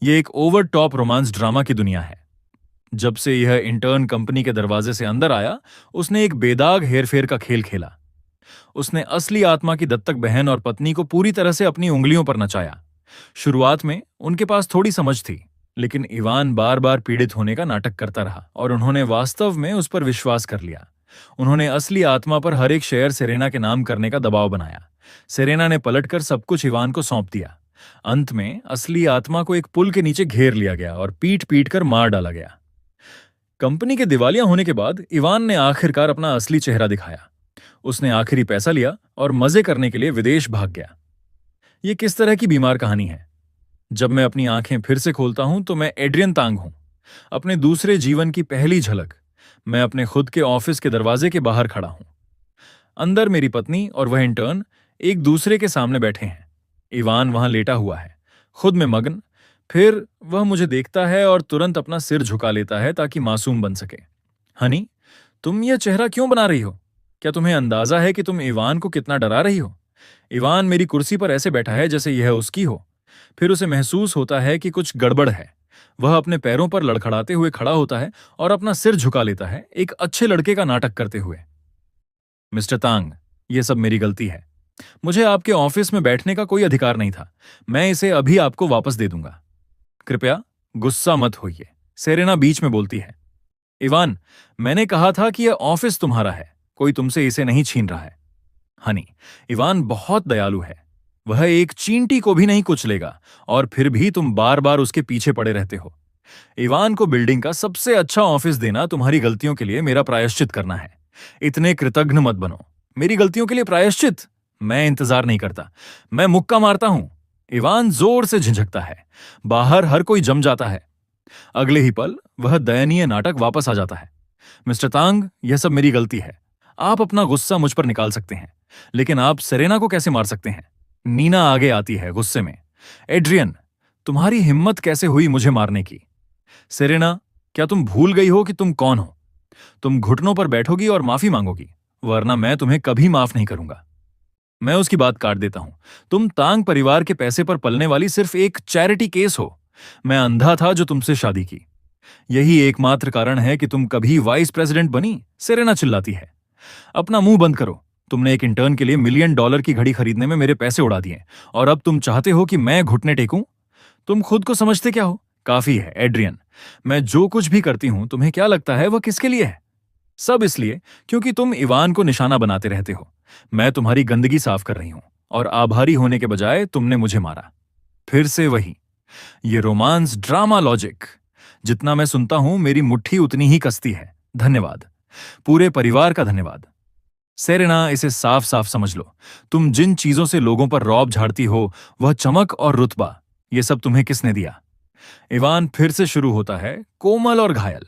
ये एक over top romance drama की दुनिया है। जब से यह इंटर्न कंपनी के दरवाजे से अंदर आया, उसने एक बेदाग हेरफेर का खेल खेला। उसने असली आत्मा की दत्तक बहन और पत्नी को पूरी तरह से अपनी उंगलियों पर नचाया। शुरुआत में उनके पास थोड़ी समझ थी, लेकिन इवान बार बार पीड़ित होने का नाटक करता रहा और उन्होंने वास्तव में उस पर विश्वास कर लिया। उन्होंने असली आत्मा पर हर एक शेयर सेरेना के नाम करने का दबाव बनाया। सेरेना ने पलटकर सब कुछ इवान को सौंप दिया। अंत में असली आत्मा को एक पुल के नीचे घेर लिया गया और पीट पीट कर मार डाला गया। कंपनी के दिवालिया होने के बाद इवान ने आखिरकार अपना असली चेहरा दिखाया। उसने आखिरी पैसा लिया और मजे करने के लिए विदेश भाग गया। यह किस तरह की बीमार कहानी है? जब मैं अपनी आंखें फिर से खोलता हूं तो मैं एड्रियन तांग हूं। अपने दूसरे जीवन की पहली झलक। मैं अपने खुद के ऑफिस के दरवाजे के बाहर खड़ा हूं। अंदर मेरी पत्नी और वह इंटर्न एक दूसरे के सामने बैठे हैं। इवान वहां लेटा हुआ है, खुद में मग्न। फिर वह मुझे देखता है और तुरंत अपना सिर झुका लेता है ताकि मासूम बन सके। हनी, तुम यह चेहरा क्यों बना रही हो? क्या तुम्हें अंदाजा है कि तुम इवान को कितना डरा रही हो? इवान मेरी कुर्सी पर ऐसे बैठा है जैसे यह उसकी हो। फिर उसे महसूस होता है कि कुछ गड़बड़ है। वह अपने पैरों पर लड़खड़ाते हुए खड़ा होता है और अपना सिर झुका लेता है, एक अच्छे लड़के का नाटक करते हुए। मिस्टर तांग, यह सब मेरी गलती है। मुझे आपके ऑफिस में बैठने का कोई अधिकार नहीं था। मैं इसे अभी आपको वापस दे दूंगा। कृपया गुस्सा मत होइए, सेरेना बीच में बोलती है। इवान, मैंने कहा था कि यह ऑफिस तुम्हारा है, कोई तुमसे इसे नहीं छीन रहा है। हनी, इवान बहुत दयालु है। वह एक चींटी को भी नहीं कुचलेगा और फिर भी तुम बार बार उसके पीछे पड़े रहते हो। इवान को बिल्डिंग का सबसे अच्छा ऑफिस देना तुम्हारी गलतियों के लिए मेरा प्रायश्चित करना है। इतने कृतघ्न मत बनो। मेरी गलतियों के लिए प्रायश्चित? मैं इंतजार नहीं करता, मैं मुक्का मारता हूं। इवान जोर से झिझकता है। बाहर हर कोई जम जाता है। अगले ही पल वह दयनीय नाटक वापस आ जाता है। मिस्टर तांग, यह सब मेरी गलती है। आप अपना गुस्सा मुझ पर निकाल सकते हैं, लेकिन आप सेरेना को कैसे मार सकते हैं? नीना आगे आती है गुस्से में। एड्रियन, तुम्हारी हिम्मत कैसे हुई मुझे मारने की? सेरेना, क्या तुम भूल गई हो कि तुम कौन हो? तुम घुटनों पर बैठोगी और माफी मांगोगी, वरना मैं तुम्हें कभी माफ नहीं करूंगा। मैं उसकी बात काट देता हूं। तुम तांग परिवार के पैसे पर पलने वाली सिर्फ एक चैरिटी केस हो। मैं अंधा था जो तुमसे शादी की। यही एकमात्र कारण है कि तुम कभी वाइस प्रेसिडेंट बनी। सेरेना चिल्लाती है। अपना मुंह बंद करो। तुमने एक इंटर्न के लिए $1,000,000 की घड़ी खरीदने में मेरे पैसे उड़ा दिए और अब तुम चाहते हो कि मैं घुटने टेकूं? तुम खुद को समझते क्या हो? काफी है एड्रियन। मैं जो कुछ भी करती हूं, तुम्हें क्या लगता है वह किसके लिए है? सब इसलिए क्योंकि तुम इवान को निशाना बनाते रहते हो। मैं तुम्हारी गंदगी साफ कर रही हूं और आभारी होने के बजाय तुमने मुझे मारा। फिर से वही, ये रोमांस ड्रामा लॉजिक। जितना मैं सुनता हूं, मेरी मुट्ठी उतनी ही कसती है। धन्यवाद, पूरे परिवार का धन्यवाद। सेरेना, इसे साफ साफ समझ लो। तुम जिन चीजों से लोगों पर रौब झाड़ती हो, वह चमक और रुतबा, ये सब तुम्हें किसने दिया? इवान फिर से शुरू होता है, कोमल और घायल।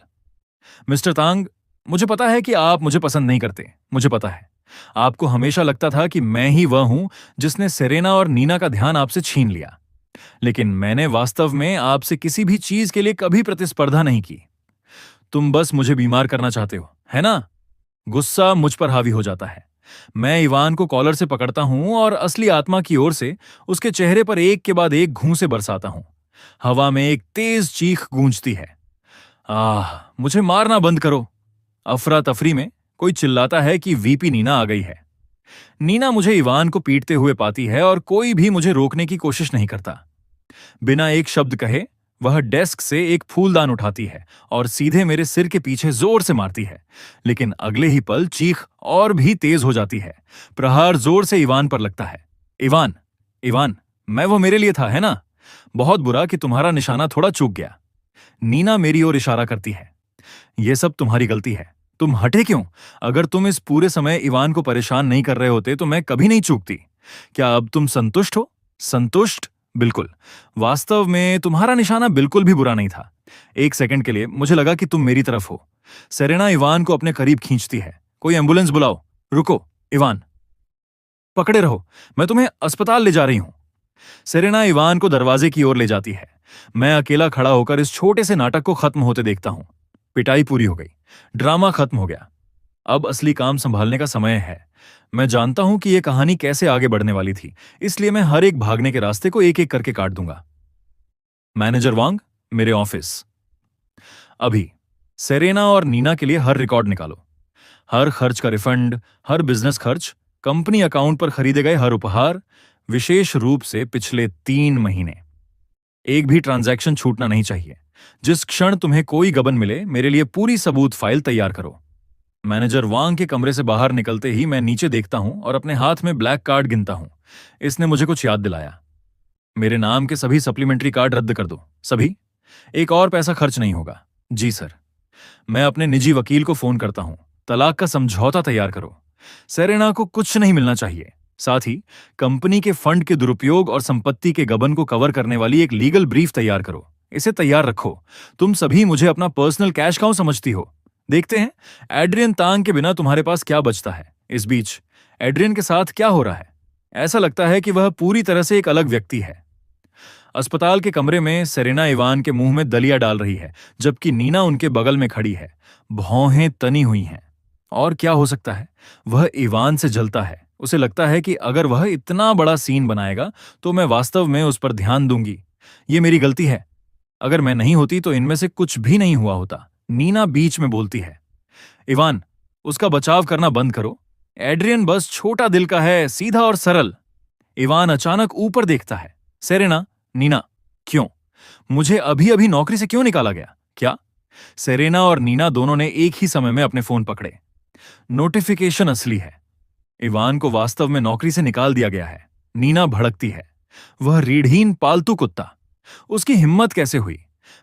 मिस्टर तांग, मुझे पता है कि आप मुझे पसंद नहीं करते। मुझे पता है आपको हमेशा लगता था कि मैं ही वह हूं जिसने सेरेना और नीना का ध्यान आपसे छीन लिया। लेकिन मैंने वास्तव में आपसे किसी भी चीज के लिए कभी प्रतिस्पर्धा नहीं की। तुम बस मुझे बीमार करना चाहते हो, है ना? गुस्सा मुझ पर हावी हो जाता है। मैं इवान को कॉलर से पकड़ता हूं और असली आत्मा की ओर से उसके चेहरे पर एक के बाद एक घूंसे बरसाता हूं। हवा में एक तेज चीख गूंजती है। मुझे मारना बंद करो। अफरा तफरी में कोई चिल्लाता है कि वीपी नीना आ गई है। नीना मुझे इवान को पीटते हुए पाती है और कोई भी मुझे रोकने की कोशिश नहीं करता। बिना एक शब्द कहे वह डेस्क से एक फूलदान उठाती है और सीधे मेरे सिर के पीछे जोर से मारती है। लेकिन अगले ही पल चीख और भी तेज हो जाती है। प्रहार जोर से इवान पर लगता है। इवान, इवान, मैं वो मेरे लिए था, है ना? बहुत बुरा कि तुम्हारा निशाना थोड़ा चूक गया। नीना मेरी ओर इशारा करती है। यह सब तुम्हारी गलती है। तुम हटे क्यों? अगर तुम इस पूरे समय इवान को परेशान नहीं कर रहे होते तो मैं कभी नहीं चूकती। क्या अब तुम संतुष्ट हो? संतुष्ट? बिल्कुल। वास्तव में तुम्हारा निशाना बिल्कुल भी बुरा नहीं था। एक सेकंड के लिए मुझे लगा कि तुम मेरी तरफ हो। सेरेना इवान को अपने करीब खींचती है। कोई एम्बुलेंस बुलाओ। रुको, इवान, पकड़े रहो, मैं तुम्हें अस्पताल ले जा रही हूं। सेरेना इवान को दरवाजे की ओर ले जाती है। मैं अकेला खड़ा होकर इस छोटे से नाटक को खत्म होते देखता हूं। पिटाई पूरी हो गई, ड्रामा खत्म हो गया। अब असली काम संभालने का समय है। मैं जानता हूं कि यह कहानी कैसे आगे बढ़ने वाली थी, इसलिए मैं हर एक भागने के रास्ते को एक एक करके काट दूंगा। मैनेजर वांग, मेरे ऑफिस। अभी सेरेना और नीना के लिए हर रिकॉर्ड निकालो। हर खर्च का रिफंड, हर बिजनेस खर्च, कंपनी अकाउंट पर खरीदे गए हर उपहार, विशेष रूप से पिछले 3 महीने। एक भी ट्रांजैक्शन छूटना नहीं चाहिए। जिस क्षण तुम्हें कोई गबन मिले, मेरे लिए पूरी सबूत फाइल तैयार करो। मैनेजर वांग के कमरे से बाहर निकलते ही मैं नीचे देखता हूं और अपने हाथ में ब्लैक कार्ड गिनता हूं। इसने मुझे कुछ याद दिलाया। मेरे नाम के सभी सप्लीमेंट्री कार्ड रद्द कर दो, सभी। एक और पैसा खर्च नहीं होगा। जी सर। मैं अपने निजी वकील को फोन करता हूं। तलाक का समझौता तैयार करो। सेरेना को कुछ नहीं मिलना चाहिए। साथ ही कंपनी के फंड के दुरुपयोग और संपत्ति के गबन को कवर करने वाली एक लीगल ब्रीफ तैयार करो। इसे तैयार रखो। तुम सभी मुझे अपना पर्सनल कैश काउ समझती हो। देखते हैं एड्रियन तांग के बिना तुम्हारे पास क्या बचता है। इस बीच एड्रियन के साथ क्या हो रहा है? ऐसा लगता है कि वह पूरी तरह से एक अलग व्यक्ति है। अस्पताल के कमरे में सेरेना इवान के मुंह में दलिया डाल रही है, जबकि नीना उनके बगल में खड़ी है। भौहें तनी हुई हैं। और क्या हो सकता है? वह इवान से जलता है। उसे लगता है कि अगर वह इतना बड़ा सीन बनाएगा तो मैं वास्तव में उस पर ध्यान दूंगी। ये मेरी गलती है। अगर मैं नहीं होती तो इनमें से कुछ भी नहीं हुआ होता। नीना बीच में बोलती है, इवान, उसका बचाव करना बंद करो। एड्रियन बस छोटा दिल का है, सीधा और सरल। इवान अचानक ऊपर देखता है। सेरेना, नीना, क्यों? मुझे अभी अभी नौकरी से क्यों निकाला गया? क्या? सेरेना और नीना दोनों ने एक ही समय में अपने फोन पकड़े। नोटिफिकेशन असली है। इवान को वास्तव में नौकरी से निकाल दिया गया है। नीना भड़कती है। वह रीढ़हीन पालतू कुत्ता। उसकी हिम्मत कैसे हुई?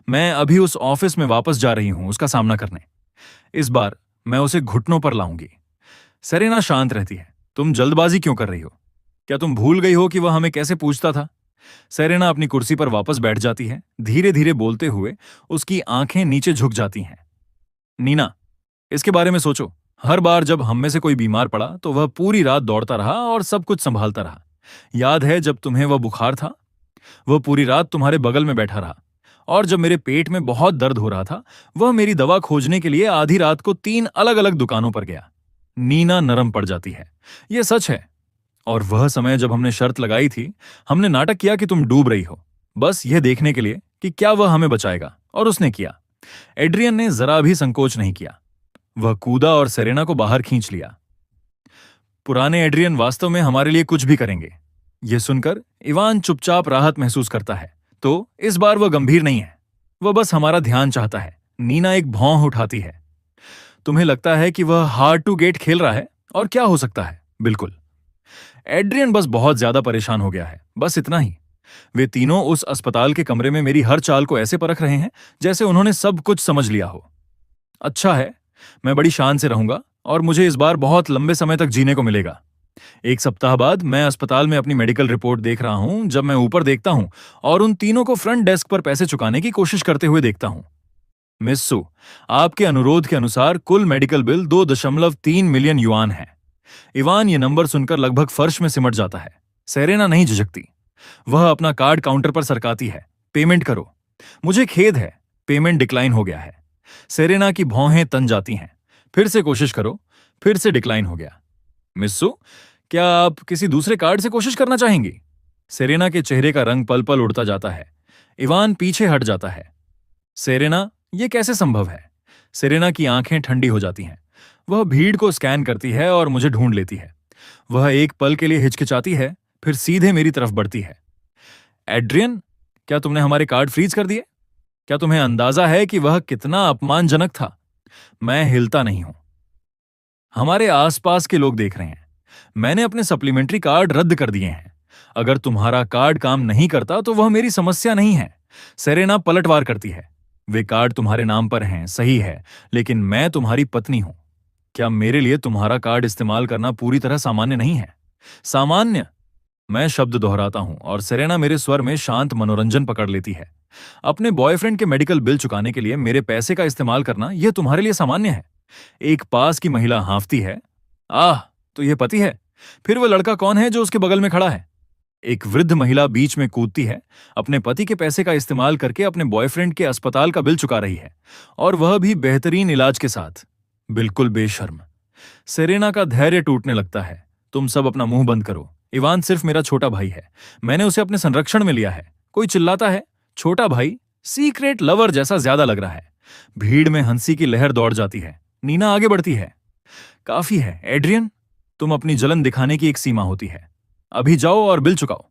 मैं अभी उस ऑफिस में वापस जा रही हूं उसका सामना करने। इस बार मैं उसे घुटनों पर लाऊंगी। सेरेना शांत रहती है। तुम जल्दबाजी क्यों कर रही हो? क्या तुम भूल गई हो कि वह हमें कैसे पूछता था? सेरेना अपनी कुर्सी पर वापस बैठ जाती है। धीरे धीरे बोलते हुए उसकी आंखें नीचे झुक जाती हैं। नीना, इसके बारे में सोचो। हर बार जब हम में से कोई बीमार पड़ा तो वह पूरी रात दौड़ता रहा और सब कुछ संभालता रहा। याद है जब तुम्हें वह बुखार था? वह पूरी रात तुम्हारे बगल में बैठा रहा। और जब मेरे पेट में बहुत दर्द हो रहा था, वह मेरी दवा खोजने के लिए आधी रात को 3 अलग अलग दुकानों पर गया। नीना नरम पड़ जाती है। यह सच है। और वह समय जब हमने शर्त लगाई थी, हमने नाटक किया कि तुम डूब रही हो, बस यह देखने के लिए कि क्या वह हमें बचाएगा, और उसने किया। एड्रियन ने जरा भी संकोच नहीं किया। वह कूदा और सेरेना को बाहर खींच लिया। पुराने एड्रियन वास्तव में हमारे लिए कुछ भी करेंगे। यह सुनकर इवान चुपचाप राहत महसूस करता है। तो इस बार वह गंभीर नहीं है। वह बस हमारा ध्यान चाहता है। नीना एक भौं उठाती है। तुम्हें लगता है कि वह हार्ड टू गेट खेल रहा है? और क्या हो सकता है? बिल्कुल। एड्रियन बस बहुत ज्यादा परेशान हो गया है, बस इतना ही। वे तीनों उस अस्पताल के कमरे में मेरी हर चाल को ऐसे परख रहे हैं जैसे उन्होंने सब कुछ समझ लिया हो। अच्छा है, मैं बड़ी शान से रहूंगा और मुझे इस बार बहुत लंबे समय तक जीने को मिलेगा। 1 सप्ताह बाद मैं अस्पताल में अपनी मेडिकल रिपोर्ट देख रहा हूं जब मैं ऊपर देखता हूं और उन तीनों को फ्रंट डेस्क पर पैसे चुकाने की कोशिश करते हुए देखता हूं। मिस सु, आपके अनुरोध के अनुसार कुल मेडिकल बिल 2.3 मिलियन युआन है। इवान ये नंबर सुनकर लगभग फर्श में सिमट जाता है। सेरेना नहीं झिझकती। वह अपना कार्ड काउंटर पर सरकाती है। पेमेंट करो। मुझे खेद है, पेमेंट डिक्लाइन हो गया है। सेरेना की भौहें तन जाती हैं। फिर से कोशिश करो। फिर से डिक्लाइन हो गया। मिस्सू, क्या आप किसी दूसरे कार्ड से कोशिश करना चाहेंगी? सेरेना के चेहरे का रंग पल पल उड़ता जाता है। इवान पीछे हट जाता है। सेरेना, यह कैसे संभव है? सेरेना की आंखें ठंडी हो जाती हैं। वह भीड़ को स्कैन करती है और मुझे ढूंढ लेती है। वह एक पल के लिए हिचकिचाती है, फिर सीधे मेरी तरफ बढ़ती है। एड्रियन, क्या तुमने हमारे कार्ड फ्रीज कर दिए? क्या तुम्हें अंदाजा है कि वह कितना अपमानजनक था? मैं हिलता नहीं हूं। हमारे आसपास के लोग देख रहे हैं। मैंने अपने सप्लीमेंट्री कार्ड रद्द कर दिए हैं। अगर तुम्हारा कार्ड काम नहीं करता तो वह मेरी समस्या नहीं है। सेरेना पलटवार करती है। वे कार्ड तुम्हारे नाम पर हैं, सही है, लेकिन मैं तुम्हारी पत्नी हूं। क्या मेरे लिए तुम्हारा कार्ड इस्तेमाल करना पूरी तरह सामान्य नहीं है? सामान्य? मैं शब्द दोहराता हूं और सेरेना मेरे स्वर में शांत मनोरंजन पकड़ लेती है। अपने बॉयफ्रेंड के मेडिकल बिल चुकाने के लिए मेरे पैसे का इस्तेमाल करना यह तुम्हारे लिए सामान्य है? एक पास की महिला हांफती है। आह, तो यह पति है? फिर वह लड़का कौन है जो उसके बगल में खड़ा है? एक वृद्ध महिला बीच में कूदती है। अपने पति के पैसे का इस्तेमाल करके अपने बॉयफ्रेंड के अस्पताल का बिल चुका रही है, और वह भी बेहतरीन इलाज के साथ। बिल्कुल बेशर्म। सेरेना का धैर्य टूटने लगता है। तुम सब अपना मुंह बंद करो। इवान सिर्फ मेरा छोटा भाई है। मैंने उसे अपने संरक्षण में लिया है। कोई चिल्लाता है छोटा भाई सीक्रेट लवर जैसा ज्यादा लग रहा है। भीड़ में हंसी की लहर दौड़ जाती है। नीना आगे बढ़ती है। काफी है एड्रियन, तुम अपनी जलन दिखाने की एक सीमा होती है। अभी जाओ और बिल चुकाओ।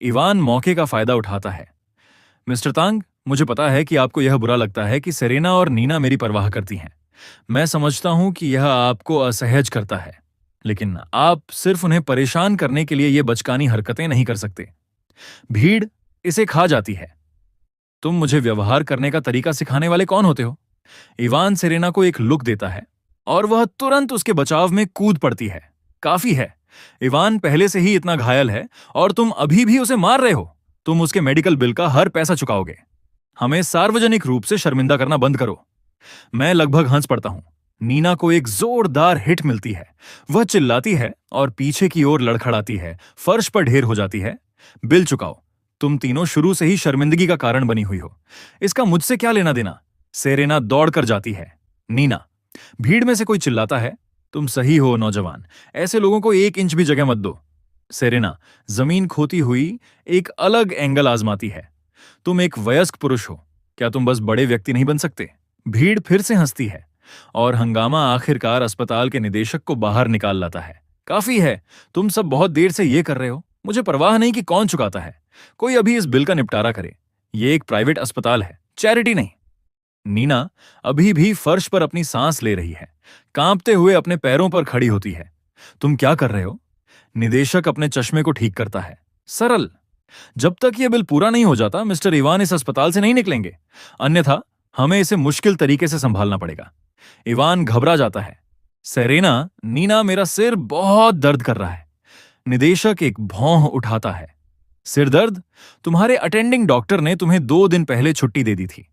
इवान मौके का फायदा उठाता है। मिस्टर तांग, मुझे पता है कि आपको यह बुरा लगता है कि सेरेना और नीना मेरी परवाह करती हैं। मैं समझता हूं कि यह आपको असहज करता है, लेकिन आप सिर्फ उन्हें परेशान करने के लिए ये बचकानी हरकतें नहीं कर सकते। भीड़ इसे खा जाती है। तुम मुझे व्यवहार करने का तरीका सिखाने वाले कौन होते हो? इवान सेरेना को एक लुक देता है और वह तुरंत उसके बचाव में कूद पड़ती है। काफी है, इवान पहले से ही इतना घायल है और तुम अभी भी उसे मार रहे हो। तुम उसके मेडिकल बिल का हर पैसा चुकाओगे। हमें सार्वजनिक रूप से शर्मिंदा करना बंद करो। मैं लगभग हंस पड़ता हूं। नीना को एक जोरदार हिट मिलती है। वह चिल्लाती है और पीछे की ओर लड़खड़ाती है, फर्श पर ढेर हो जाती है। बिल चुकाओ। तुम तीनों शुरू से ही शर्मिंदगी का कारण बनी हुई हो। इसका मुझसे क्या लेना देना? सेरेना दौड़कर जाती है। नीना, भीड़ में से कोई चिल्लाता है, तुम सही हो नौजवान, ऐसे लोगों को 1 इंच भी जगह मत दो। सेरेना जमीन खोती हुई एक अलग एंगल आजमाती है। तुम एक वयस्क पुरुष हो, क्या तुम बस बड़े व्यक्ति नहीं बन सकते? भीड़ फिर से हंसती है और हंगामा आखिरकार अस्पताल के निदेशक को बाहर निकाल लाता है। काफी है, तुम सब बहुत देर से ये कर रहे हो। मुझे परवाह नहीं कि कौन चुकाता है। कोई अभी इस बिल का निपटारा करे। ये एक प्राइवेट अस्पताल है, चैरिटी नहीं। नीना अभी भी फर्श पर अपनी सांस ले रही है, कांपते हुए अपने पैरों पर खड़ी होती है। तुम क्या कर रहे हो? निदेशक अपने चश्मे को ठीक करता है। सरल, जब तक यह बिल पूरा नहीं हो जाता मिस्टर इवान इस अस्पताल से नहीं निकलेंगे, अन्यथा हमें इसे मुश्किल तरीके से संभालना पड़ेगा। इवान घबरा जाता है। सेरेना, नीना, मेरा सिर बहुत दर्द कर रहा है। निदेशक एक भौं उठाता है। सिर दर्द? तुम्हारे अटेंडिंग डॉक्टर ने तुम्हें 2 दिन पहले छुट्टी दे दी थी।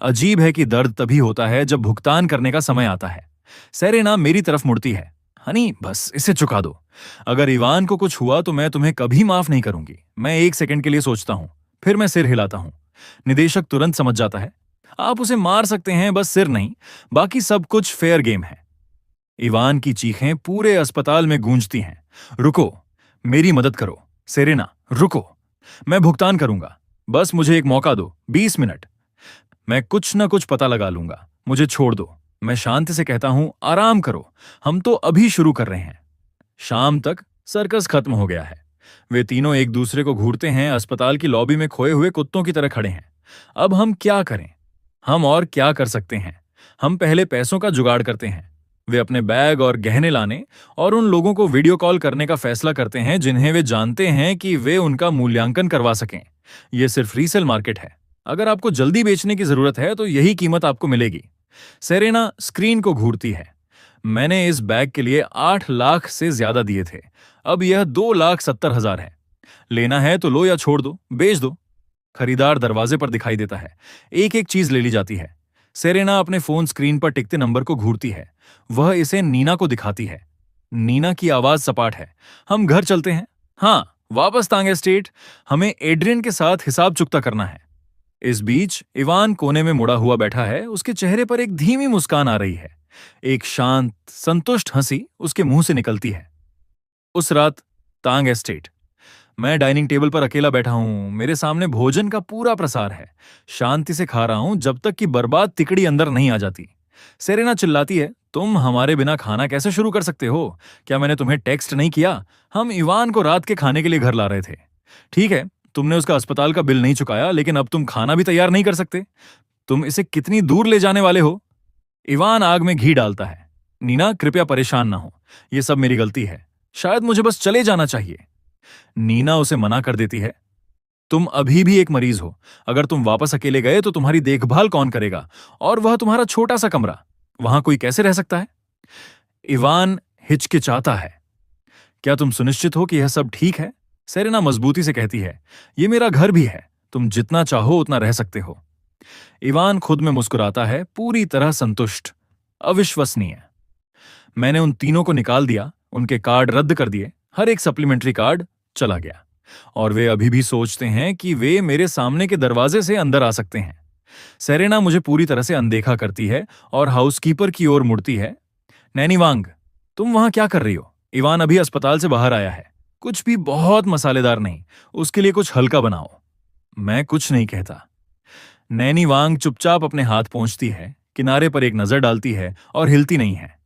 अजीब है कि दर्द तभी होता है जब भुगतान करने का समय आता है। सेरेना मेरी तरफ मुड़ती है। हनी, बस इसे चुका दो। अगर इवान को कुछ हुआ तो मैं तुम्हें कभी माफ नहीं करूंगी। मैं 1 सेकंड के लिए सोचता हूं, फिर मैं सिर हिलाता हूं। निदेशक तुरंत समझ जाता है। आप उसे मार सकते हैं, बस सिर नहीं। बाकी सब कुछ फेयर गेम है। इवान की चीखें पूरे अस्पताल में गूंजती हैं। रुको, मेरी मदद करो। सेरेना, रुको, मैं भुगतान करूंगा। बस मुझे एक मौका दो, 20 मिनट। मैं कुछ न कुछ पता लगा लूंगा। मुझे छोड़ दो। मैं शांति से कहता हूं, आराम करो, हम तो अभी शुरू कर रहे हैं। शाम तक सर्कस खत्म हो गया है। वे तीनों एक दूसरे को घूरते हैं, अस्पताल की लॉबी में खोए हुए कुत्तों की तरह खड़े हैं। अब हम क्या करें? हम और क्या कर सकते हैं? हम पहले पैसों का जुगाड़ करते हैं। वे अपने बैग और गहने लाने और उन लोगों को वीडियो कॉल करने का फैसला करते हैं जिन्हें वे जानते हैं कि वे उनका मूल्यांकन करवा सकें। यह सिर्फ रीसेल मार्केट है। अगर आपको जल्दी बेचने की जरूरत है तो यही कीमत आपको मिलेगी। सेरेना स्क्रीन को घूरती है। मैंने इस बैग के लिए 8 लाख से ज्यादा दिए थे। अब यह 2,70,000 है। लेना है तो लो या छोड़ दो, बेच दो। खरीदार दरवाजे पर दिखाई देता है। एक एक चीज ले ली जाती है। सेरेना अपने फोन स्क्रीन पर टिकते नंबर को घूरती है। वह इसे नीना को दिखाती है। नीना की आवाज सपाट है। हम घर चलते हैं। हाँ, वापस तांग एस्टेट। हमें एड्रियन के साथ हिसाब चुकता करना है। इस बीच इवान कोने में मुड़ा हुआ बैठा है। उसके चेहरे पर एक धीमी मुस्कान आ रही है। एक शांत, संतुष्ट हंसी उसके मुंह से निकलती है। उस रात तांग एस्टेट। मैं डाइनिंग टेबल पर अकेला बैठा हूं। मेरे सामने भोजन का पूरा प्रसार है। शांति से खा रहा हूं जब तक कि बर्बाद तिकड़ी अंदर नहीं आ जाती। सेरेना चिल्लाती है, तुम हमारे बिना खाना कैसे शुरू कर सकते हो? क्या मैंने तुम्हें टेक्स्ट नहीं किया? हम इवान को रात के खाने के लिए घर ला रहे थे। ठीक है, तुमने उसका अस्पताल का बिल नहीं चुकाया, लेकिन अब तुम खाना भी तैयार नहीं कर सकते। तुम इसे कितनी दूर ले जाने वाले हो? इवान आग में घी डालता है। नीना, कृपया परेशान ना हो। यह सब मेरी गलती है। शायद मुझे बस चले जाना चाहिए। नीना उसे मना कर देती है। तुम अभी भी एक मरीज हो। अगर तुम वापस अकेले गए तो तुम्हारी देखभाल कौन करेगा? और वह तुम्हारा छोटा सा कमरा, वहां कोई कैसे रह सकता है? इवान हिचकिचाता है। क्या तुम सुनिश्चित हो कि यह सब ठीक है? सेरेना मजबूती से कहती है, यह मेरा घर भी है। तुम जितना चाहो उतना रह सकते हो। इवान खुद में मुस्कुराता है, पूरी तरह संतुष्ट। अविश्वसनीय। मैंने उन तीनों को निकाल दिया, उनके कार्ड रद्द कर दिए, हर एक सप्लीमेंट्री कार्ड चला गया। और वे अभी भी सोचते हैं कि वे मेरे सामने के दरवाजे से अंदर आ सकते हैं। सेरेना मुझे पूरी तरह से अनदेखा करती है और हाउसकीपर की ओर मुड़ती है। नैनी वांग, तुम वहां क्या कर रही हो? इवान अभी अस्पताल से बाहर आया है। कुछ भी बहुत मसालेदार नहीं, उसके लिए कुछ हल्का बनाओ। मैं कुछ नहीं कहता। नैनी वांग चुपचाप अपने हाथ पोंछती है, किनारे पर एक नजर डालती है और हिलती नहीं है।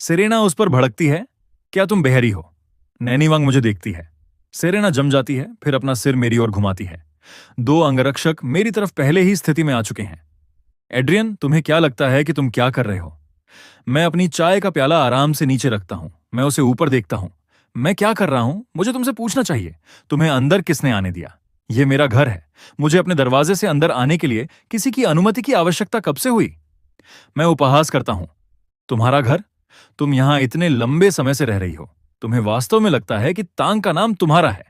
सेरेना उस पर भड़कती है, क्या तुम बहरी हो? नैनी वांग मुझे देखती है। सेरेना जम जाती है, फिर अपना सिर मेरी ओर घुमाती है। दो अंगरक्षक मेरी तरफ पहले ही स्थिति में आ चुके हैं। एड्रियन, तुम्हें क्या लगता है कि तुम क्या कर रहे हो? मैं अपनी चाय का प्याला आराम से नीचे रखता हूं। मैं उसे ऊपर देखता हूं। मैं क्या कर रहा हूं, मुझे तुमसे पूछना चाहिए। तुम्हें अंदर किसने आने दिया? यह मेरा घर है। मुझे अपने दरवाजे से अंदर आने के लिए किसी की अनुमति की आवश्यकता कब से हुई? मैं उपहास करता हूं। तुम्हारा घर? तुम यहां इतने लंबे समय से रह रही हो। तुम्हें वास्तव में लगता है कि तांग का नाम तुम्हारा है?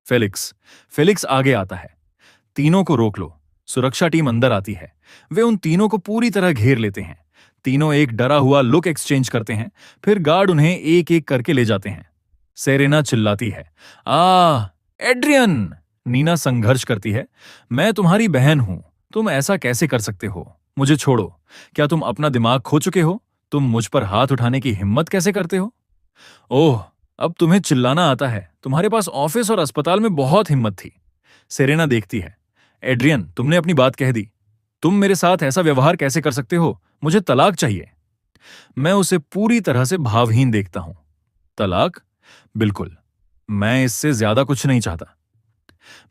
फेलिक्स। फेलिक्स आगे आता है। तीनों को रोक लो। सुरक्षा टीम अंदर आती है। वे उन तीनों को पूरी तरह घेर लेते हैं। तीनों एक डरा हुआ लुक एक्सचेंज करते हैं, फिर गार्ड उन्हें एक एक करके ले जाते हैं। सेरेना चिल्लाती है, एड्रियन! नीना संघर्ष करती है, मैं तुम्हारी बहन हूं। तुम ऐसा कैसे कर सकते हो? मुझे छोड़ो। क्या तुम अपना दिमाग खो चुके हो? तुम मुझ पर हाथ उठाने की हिम्मत कैसे करते हो? ओह, अब तुम्हें चिल्लाना आता है। तुम्हारे पास ऑफिस और अस्पताल में बहुत हिम्मत थी। सेरेना देखती है। एड्रियन, तुमने अपनी बात कह दी। तुम मेरे साथ ऐसा व्यवहार कैसे कर सकते हो? मुझे तलाक चाहिए। मैं उसे पूरी तरह से भावहीन देखता हूं। तलाक? बिल्कुल। मैं इससे ज्यादा कुछ नहीं चाहता।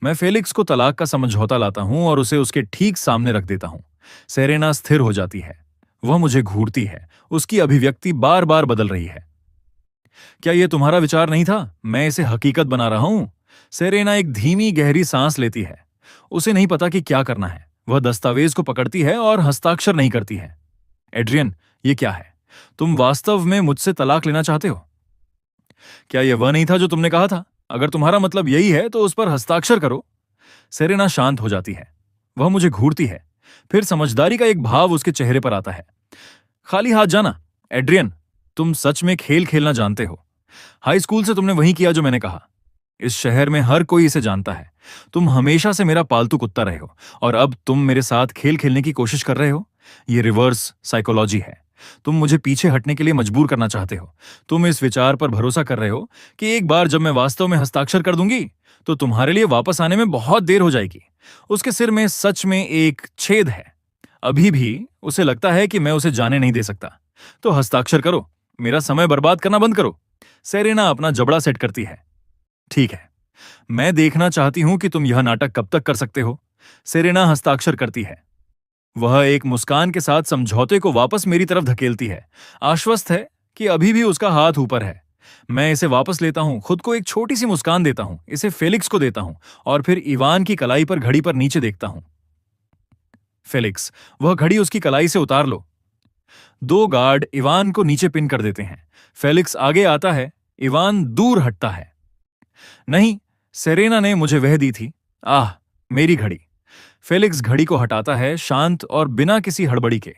मैं फेलिक्स को तलाक का समझौता लाता हूं और उसे उसके ठीक सामने रख देता हूं। सेरेना स्थिर हो जाती है। वह मुझे घूरती है। उसकी अभिव्यक्ति बार बार बदल रही है। क्या यह तुम्हारा विचार नहीं था? मैं इसे हकीकत बना रहा हूं। सेरेना एक धीमी गहरी सांस लेती है। उसे नहीं पता कि क्या करना है। वह दस्तावेज को पकड़ती है और हस्ताक्षर नहीं करती है। एड्रियन, ये क्या है? तुम वास्तव में मुझसे तलाक लेना चाहते हो? क्या यह वह नहीं था जो तुमने कहा था? अगर तुम्हारा मतलब यही है तो उस पर हस्ताक्षर करो। सेरेना शांत हो जाती है। वह मुझे घूरती है। फिर समझदारी का एक भाव उसके चेहरे पर आता है। खाली हाथ जाना। एड्रियन, तुम सच में खेल खेलना जानते हो। हाई स्कूल से तुमने वही किया जो मैंने कहा। इस शहर में हर कोई इसे जानता है। तुम हमेशा से मेरा पालतू कुत्ता रहे हो और अब तुम मेरे साथ खेल खेलने की कोशिश कर रहे हो। यह रिवर्स साइकोलॉजी है। तुम मुझे पीछे हटने के लिए मजबूर करना चाहते हो। तुम इस विचार पर भरोसा कर रहे हो कि एक बार जब मैं वास्तव में हस्ताक्षर कर दूंगी तो तुम्हारे लिए वापस आने में बहुत देर हो जाएगी। उसके सिर में सच में एक छेद है। अभी भी उसे लगता है कि मैं उसे जाने नहीं दे सकता। तो हस्ताक्षर करो। मेरा समय बर्बाद करना बंद करो। सेरेना अपना जबड़ा सेट करती है। ठीक है, मैं देखना चाहती हूं कि तुम यह नाटक कब तक कर सकते हो। सेरेना हस्ताक्षर करती है। वह एक मुस्कान के साथ समझौते को वापस मेरी तरफ धकेलती है, आश्वस्त है कि अभी भी उसका हाथ ऊपर है। मैं इसे वापस लेता हूं, खुद को एक छोटी सी मुस्कान देता हूं, इसे फेलिक्स को देता हूं और फिर इवान की कलाई पर घड़ी पर नीचे देखता हूं। फेलिक्स, वह घड़ी उसकी कलाई से उतार लो। दो गार्ड इवान को नीचे पिन कर देते हैं। फेलिक्स आगे आता है। इवान दूर हटता है। नहीं, सेरेना ने मुझे वह दी थी। मेरी घड़ी। फेलिक्स घड़ी को हटाता है, शांत और बिना किसी हड़बड़ी के।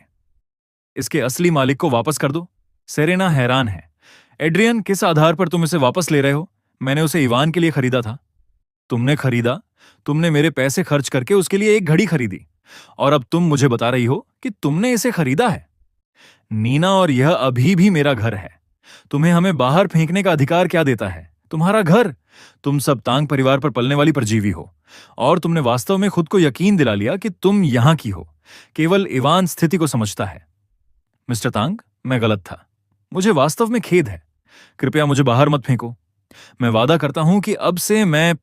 इसके असली मालिक को वापस कर दो। सेरेना हैरान है। एड्रियन, किस आधार पर तुम इसे वापस ले रहे हो? मैंने उसे इवान के लिए खरीदा था। तुमने खरीदा? तुमने मेरे पैसे खर्च करके उसके लिए एक घड़ी खरीदी और अब तुम मुझे बता रही हो कि तुमने इसे खरीदा है? नीना, और यह अभी भी मेरा घर है। तुम्हें हमें बाहर फेंकने का अधिकार क्या देता है? तुम्हारा घर। तुम सब तांग परिवार पर पलने वाली परजीवी हो और तुमने वास्तव में खुद को यकीन दिला लिया कि तुम यहां की हो। केवल इवान स्थिति को समझता है। मिस्टर तांग, मैं गलत था। मुझे वास्तव में खेद है। कृपया मुझे बाहर मत फेंको। मैं वादा करता हूं कि अब से मैं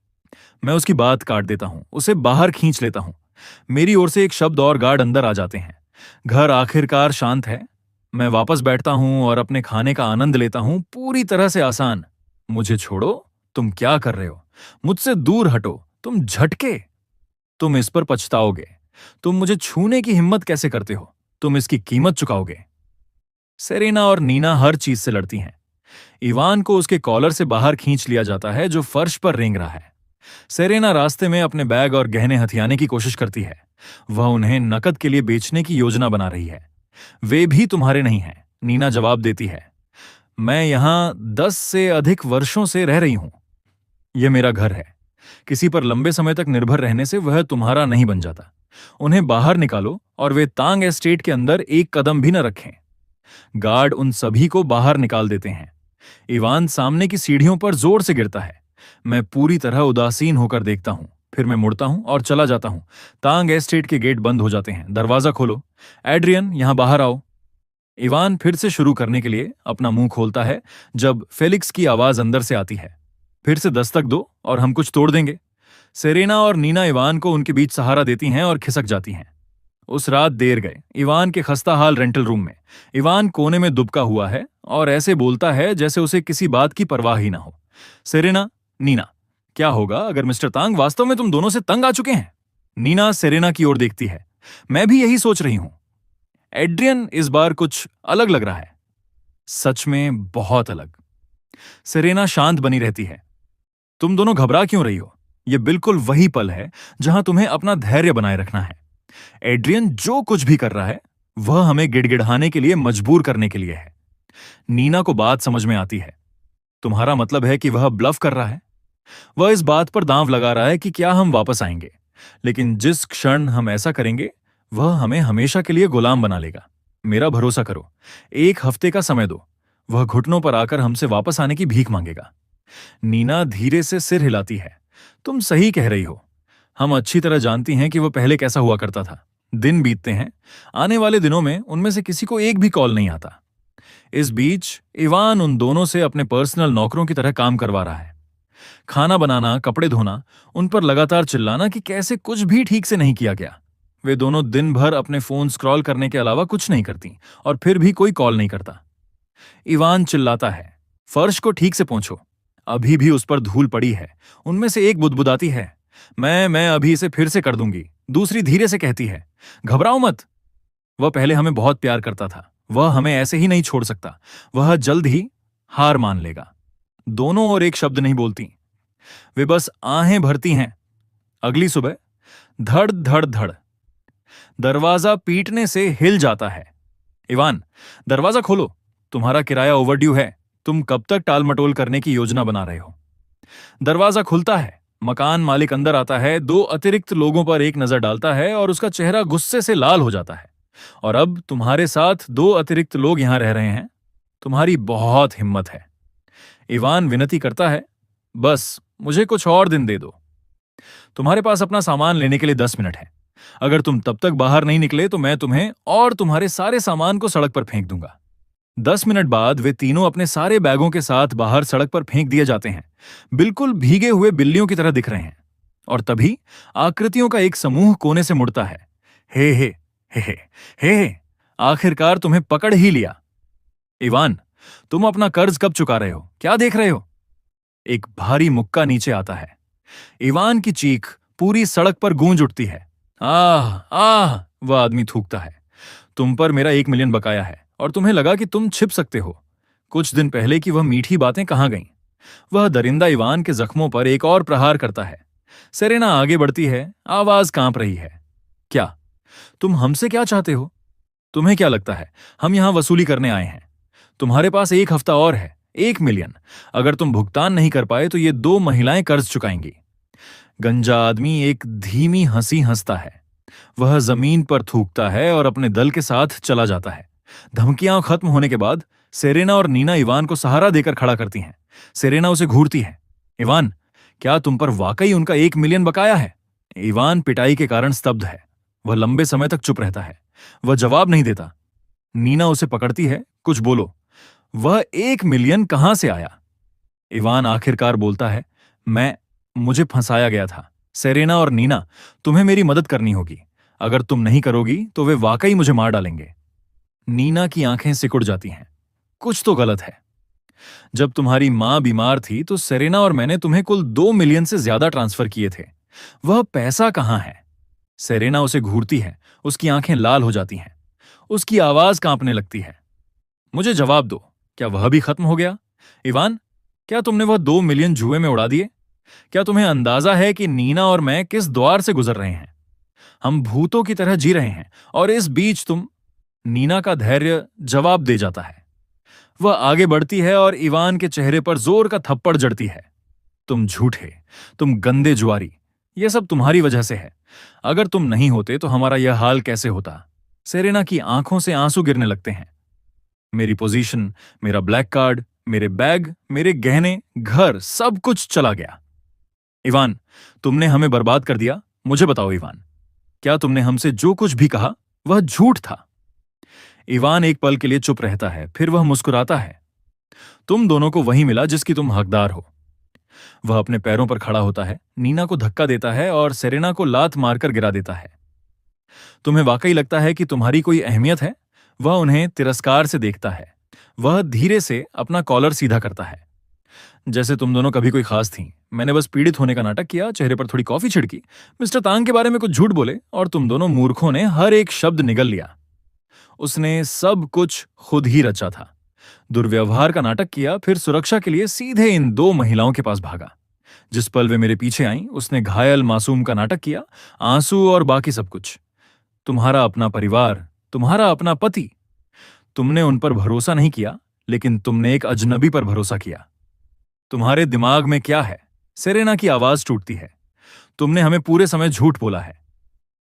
उसकी बात काट देता हूं, उसे बाहर खींच लेता हूं। मेरी ओर से एक शब्द और गार्ड अंदर आ जाते हैं। घर आखिरकार शांत है। मैं वापस बैठता हूं और अपने खाने का आनंद लेता हूं, पूरी तरह से आसान। मुझे छोड़ो। तुम क्या कर रहे हो? मुझसे दूर हटो। तुम झटके। तुम इस पर पछताओगे। तुम मुझे छूने की हिम्मत कैसे करते हो? तुम इसकी कीमत चुकाओगे। सेरेना और नीना हर चीज से लड़ती हैं। इवान को उसके कॉलर से बाहर खींच लिया जाता है जो फर्श पर रेंग रहा है। सेरेना रास्ते में अपने बैग और गहने हथियाने की कोशिश करती है। वह उन्हें नकद के लिए बेचने की योजना बना रही है। वे भी तुम्हारे नहीं हैं, नीना जवाब देती है। मैं यहां 10 से अधिक वर्षों से रह रही हूं। यह मेरा घर है। किसी पर लंबे समय तक निर्भर रहने से वह तुम्हारा नहीं बन जाता। उन्हें बाहर निकालो और वे तांग एस्टेट के अंदर एक कदम भी न रखें। गार्ड उन सभी को बाहर निकाल देते हैं। इवान सामने की सीढ़ियों पर जोर से गिरता है। मैं पूरी तरह उदासीन होकर देखता हूं। फिर मैं मुड़ता हूं और चला जाता हूं। तांग एस्टेट के गेट बंद हो जाते हैं। दरवाजा खोलो। एड्रियन, यहां बाहर आओ। इवान फिर से शुरू करने के लिए अपना मुंह खोलता है जब फेलिक्स की आवाज अंदर से आती है। फिर से दस्तक दो और हम कुछ तोड़ देंगे। सेरेना और नीना इवान को उनके बीच सहारा देती हैं और खिसक जाती हैं। उस रात देर गए इवान के खस्ता हाल रेंटल रूम में। इवान कोने में दुबका हुआ है और ऐसे बोलता है जैसे उसे किसी बात की परवाह ही ना हो। सेरेना, नीना, क्या होगा अगर मिस्टर तांग वास्तव में तुम दोनों से तंग आ चुके हैं? नीना सेरेना की ओर देखती है। मैं भी यही सोच रही हूं। एड्रियन इस बार कुछ अलग लग रहा है। सच में बहुत अलग। सेरेना शांत बनी रहती है। तुम दोनों घबरा क्यों रही हो? यह बिल्कुल वही पल है जहां तुम्हें अपना धैर्य बनाए रखना है। एड्रियन जो कुछ भी कर रहा है वह हमें गिड़गिड़ाने के लिए मजबूर करने के लिए है। नीना को बात समझ में आती है। तुम्हारा मतलब है कि वह ब्लफ कर रहा है? वह इस बात पर दांव लगा रहा है कि क्या हम वापस आएंगे, लेकिन जिस क्षण हम ऐसा करेंगे वह हमें हमेशा के लिए गुलाम बना लेगा। मेरा भरोसा करो, 1 हफ्ते का समय दो। वह घुटनों पर आकर हमसे वापस आने की भीख मांगेगा। नीना धीरे से सिर हिलाती है। तुम सही कह रही हो। हम अच्छी तरह जानती हैं कि वह पहले कैसा हुआ करता था। दिन बीतते हैं। आने वाले दिनों में उनमें से किसी को एक भी कॉल नहीं आता। इस बीच इवान उन दोनों से अपने पर्सनल नौकरों की तरह काम करवा रहा है। खाना बनाना, कपड़े धोना, उन पर लगातार चिल्लाना कि कैसे कुछ भी ठीक से नहीं किया गया। वे दोनों दिन भर अपने फोन स्क्रॉल करने के अलावा कुछ नहीं करती और फिर भी कोई कॉल नहीं करता। इवान चिल्लाता है, फर्श को ठीक से पोंछो। अभी भी उस पर धूल पड़ी है। उनमें से एक बुदबुदाती है, मैं अभी इसे फिर से कर दूंगी। दूसरी धीरे से कहती है, घबराओ मत। वह पहले हमें बहुत प्यार करता था। वह हमें ऐसे ही नहीं छोड़ सकता। वह जल्द ही हार मान लेगा। दोनों और एक शब्द नहीं बोलती। वे बस आहें भरती हैं। अगली सुबह धड़ धड़ धड़ दरवाजा पीटने से हिल जाता है। इवान, दरवाजा खोलो। तुम्हारा किराया ओवरड्यू है। तुम कब तक टालमटोल करने की योजना बना रहे हो? दरवाजा खुलता है। मकान मालिक अंदर आता है, 2 अतिरिक्त लोगों पर एक नजर डालता है और उसका चेहरा गुस्से से लाल हो जाता है। और अब तुम्हारे साथ 2 अतिरिक्त लोग यहां रह रहे हैं। तुम्हारी बहुत हिम्मत है। इवान विनती करता है, बस मुझे कुछ और दिन दे दो। तुम्हारे पास अपना सामान लेने के लिए 10 मिनट है। अगर तुम तब तक बाहर नहीं निकले तो मैं तुम्हें और तुम्हारे सारे सामान को सड़क पर फेंक दूंगा। 10 मिनट बाद वे तीनों अपने सारे बैगों के साथ बाहर सड़क पर फेंक दिए जाते हैं। बिल्कुल भीगे हुए बिल्लियों की तरह दिख रहे हैं। और तभी आकृतियों का एक समूह कोने से मुड़ता है। हे हे हे हे हे हे, आखिरकार तुम्हें पकड़ ही लिया। इवान, तुम अपना कर्ज कब चुका रहे हो? क्या देख रहे हो? एक भारी मुक्का नीचे आता है। इवान की चीख पूरी सड़क पर गूंज उठती है। आह आह, वह आदमी थूकता है। तुम पर मेरा 1 मिलियन बकाया है और तुम्हें लगा कि तुम छिप सकते हो। कुछ दिन पहले की वह मीठी बातें कहां गईं? वह दरिंदा इवान के जख्मों पर एक और प्रहार करता है। सेरेना आगे बढ़ती है, आवाज कांप रही है। क्या तुम हमसे क्या चाहते हो? तुम्हें क्या लगता है हम यहां वसूली करने आए हैं? तुम्हारे पास 1 हफ्ता और है। 1 मिलियन। अगर तुम भुगतान नहीं कर पाए तो ये 2 महिलाएं कर्ज चुकाएंगी। गंजा आदमी एक धीमी हंसी हंसता है। वह जमीन पर थूकता है और अपने दल के साथ चला जाता है। धमकियां खत्म होने के बाद सेरेना और नीना इवान को सहारा देकर खड़ा करती हैं। सेरेना उसे घूरती है। इवान, क्या तुम पर वाकई उनका 1 मिलियन बकाया है? इवान पिटाई के कारण स्तब्ध है। वह लंबे समय तक चुप रहता है। वह जवाब नहीं देता। नीना उसे पकड़ती है, कुछ बोलो। वह 1 मिलियन कहां से आया? इवान आखिरकार बोलता है, मुझे फंसाया गया था। सेरेना और नीना, तुम्हें मेरी मदद करनी होगी। अगर तुम नहीं करोगी तो वे वाकई मुझे मार डालेंगे। नीना की आंखें सिकुड़ जाती हैं। कुछ तो गलत है। जब तुम्हारी मां बीमार थी तो सेरेना और मैंने तुम्हें कुल 2 मिलियन से ज्यादा ट्रांसफर किए थे। वह पैसा कहां है? सेरेना उसे घूरती है। उसकी आंखें लाल हो जाती हैं। उसकी आवाज कांपने लगती है। मुझे जवाब दो, क्या वह भी खत्म हो गया? इवान, क्या तुमने वह 2 मिलियन जुए में उड़ा दिए? क्या तुम्हें अंदाजा है कि नीना और मैं किस द्वार से गुजर रहे हैं? हम भूतों की तरह जी रहे हैं और इस बीच तुम। नीना का धैर्य जवाब दे जाता है। वह आगे बढ़ती है और इवान के चेहरे पर जोर का थप्पड़ जड़ती है। तुम झूठे, तुम गंदे जुआरी, यह सब तुम्हारी वजह से है। अगर तुम नहीं होते तो हमारा यह हाल कैसे होता? सेरेना की आंखों से आंसू गिरने लगते हैं। मेरी पोजीशन, मेरा ब्लैक कार्ड, मेरे बैग, मेरे गहने, घर, सब कुछ चला गया। इवान, तुमने हमें बर्बाद कर दिया। मुझे बताओ इवान, क्या तुमने हमसे जो कुछ भी कहा वह झूठ था? इवान एक पल के लिए चुप रहता है, फिर वह मुस्कुराता है। तुम दोनों को वही मिला जिसकी तुम हकदार हो। वह अपने पैरों पर खड़ा होता है, नीना को धक्का देता है और सेरेना को लात मारकर गिरा देता है। तुम्हें वाकई लगता है कि तुम्हारी कोई अहमियत है? वह उन्हें तिरस्कार से देखता है। वह धीरे से अपना कॉलर सीधा करता है। जैसे तुम दोनों कभी कोई खास थी। मैंने बस पीड़ित होने का नाटक किया, चेहरे पर थोड़ी कॉफी छिड़की, मिस्टर तांग के बारे में कुछ झूठ बोले और तुम दोनों मूर्खों ने हर एक शब्द निगल लिया। उसने सब कुछ खुद ही रचा था। दुर्व्यवहार का नाटक किया, फिर सुरक्षा के लिए सीधे इन दो महिलाओं के पास भागा। जिस पल वे मेरे पीछे आईं, उसने घायल मासूम का नाटक किया, आंसू और बाकी सब कुछ। तुम्हारा अपना परिवार, तुम्हारा अपना पति। तुमने उन पर भरोसा नहीं किया, लेकिन तुमने एक अजनबी पर भरोसा किया। तुम्हारे दिमाग में क्या है? सेरेना की आवाज टूटती है। तुमने हमें पूरे समय झूठ बोला है।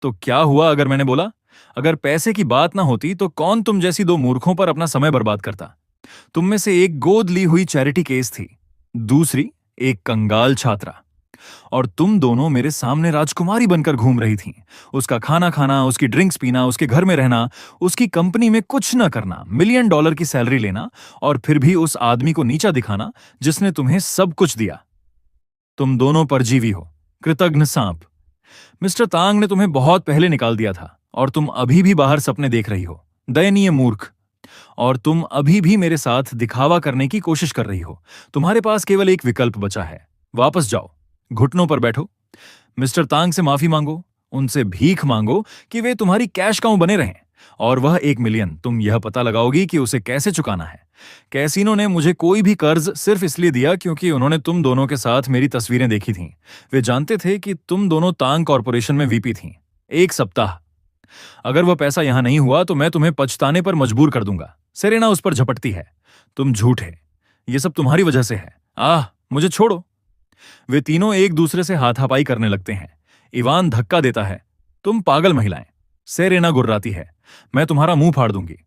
तो क्या हुआ अगर मैंने बोला? अगर पैसे की बात ना होती तो कौन तुम जैसी दो मूर्खों पर अपना समय बर्बाद करता? तुम में से एक गोद ली हुई चैरिटी केस थी, दूसरी एक कंगाल छात्रा। और तुम दोनों मेरे सामने राजकुमारी बनकर घूम रही थीं। उसका खाना खाना, उसकी ड्रिंक्स पीना, उसके घर में रहना, उसकी कंपनी में कुछ न करना, $1 मिलियन की सैलरी लेना और फिर भी उस आदमी को नीचा दिखाना जिसने तुम्हें सब कुछ दिया। तुम दोनों परजीवी हो, कृतघ्न सांप। मिस्टर तांग ने तुम्हें बहुत पहले निकाल दिया था और तुम अभी भी बाहर सपने देख रही हो। दयनीय मूर्ख। और तुम अभी भी मेरे साथ दिखावा करने की कोशिश कर रही हो। तुम्हारे पास केवल एक विकल्प बचा है। वापस जाओ, घुटनों पर बैठो, मिस्टर तांग से माफी मांगो, उनसे भीख मांगो कि वे तुम्हारी कैश काउ बने रहें। और वह 1 मिलियन तुम यह पता लगाओगी कि उसे कैसे चुकाना है। कैसीनो ने मुझे कोई भी कर्ज सिर्फ इसलिए दिया क्योंकि उन्होंने तुम दोनों के साथ मेरी तस्वीरें देखी थीं। वे जानते थे कि तुम दोनों तांग कॉरपोरेशन में वीपी थीं। 1 सप्ताह। अगर वह पैसा यहां नहीं हुआ तो मैं तुम्हें पछताने पर मजबूर कर दूंगा। सेरेना उस पर झपटती है। तुम झूठे, ये सब तुम्हारी वजह से है। मुझे छोड़ो। वे तीनों एक दूसरे से हाथापाई करने लगते हैं। इवान धक्का देता है। तुम पागल महिलाएं। सेरेना गुर्राती है। मैं तुम्हारा मुंह फाड़ दूंगी।